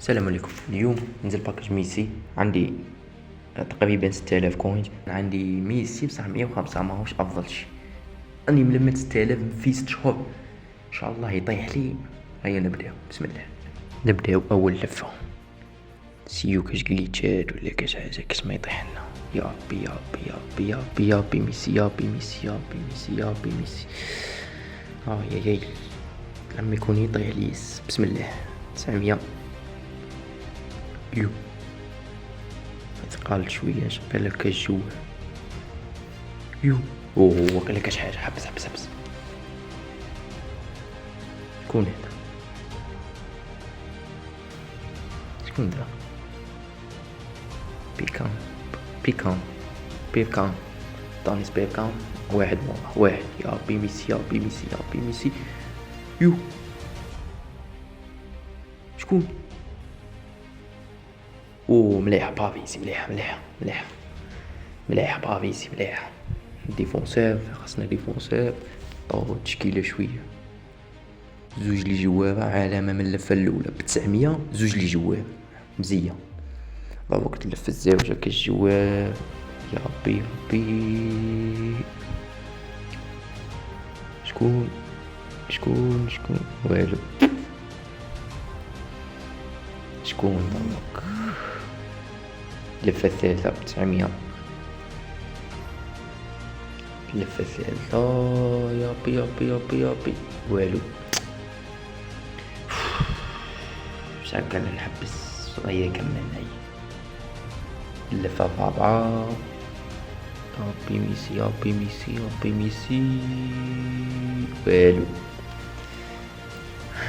السلام عليكم. اليوم نزل باكاج ميسي عندي تقريبا 6000 كوين. عندي ميسي بصح 105 ماهوش افضل شي. اني ملمت 6000 في 6 شهور، ان شاء الله يطيح لي. هيا نبداو، بسم الله. نبداو اول لفه. سيو كاش جليتشات ولا كاش حاجه كاش ما يطيح لنا. يا ربي يا ربي يا ربي يا ربي يا ربي ميسي يا ربي ميسي يا ربي ميسي يا ربي ميسي. يا لما يكون يطيح لي. بسم الله. 900 يو ثقال شويه. شبه لك الجو يو. وقيلا كاش حاجه. حبس شكون هذا؟ شكون ذا؟ بيكام طانيس بيكام. واحد مورا واحد. يا ربي ميسي يا ربي ميسي يا ربي ميسي. يو شكون؟ مليح بافيسي. مليح بافيسي مليح. ديفونسور خاصنا ديفونسور. تشكيلة شوية. زوج لي جوابة علامة من اللفة الأولى ب900. زوج لي جواب مزية. وقت اللفة الزاوجة كاش جواب. يا ربي ربي. شكون والو. شكون ضمك؟ اللفة الثالثة ب900. اللفة الثالثة. يا ربي والو. شكرا نحبس. هيا كملنا. اللفة الرابعة. يا ربي ميسي يا ربي ميسي يا ربي ميسي. والو.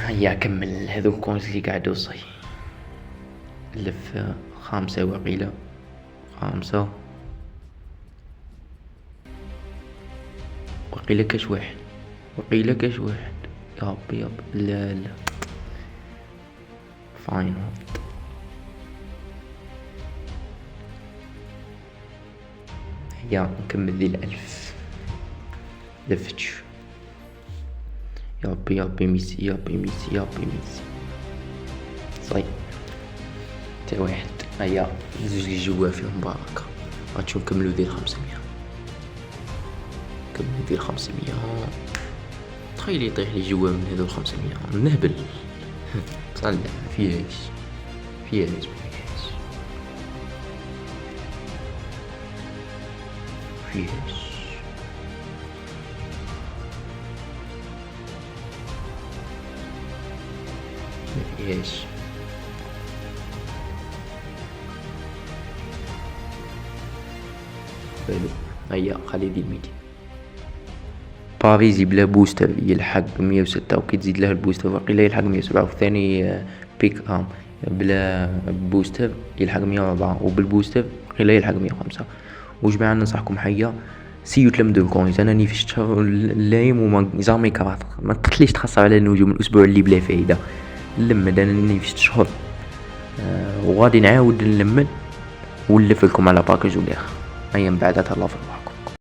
هيا كمل هذوك كونز لي قاعدو صي. اللفة 5 وقيلة 5. وقيلة كاش واحد. يا ربي لا فاين. هيا نكمل ذي 1000. لفتش. يا ربي ميسي يا ربي ميسي. صاي تا واحد. هيا زوج لي جوا فيهم بركة. غاتشو نكملو ذي 500. تخيل يطيح لي جوا من هذو 500 نهبل. صال فيهاش. هيا خلي دي 200. باريزي بلا بوستر يلحق 106 وكي تزيد له البوستر وقيلا يلحق 107. وثاني بيك بلا بوستر يلحق 104 وبالبوستر قيلا يلحق 105. وجماعة ننصحكم حيا سيو تلمدو الكوينز. انا ني في الشهر اللايم وما زعما كرات ما تقتليش تخسر على النجوم الاسبوع اللي بلا فايدة. نلمد انا ني في الشهر وغادي نعاود نلمد ونلف لكم على باكاج والاخر. هيا من بعد تهلاو في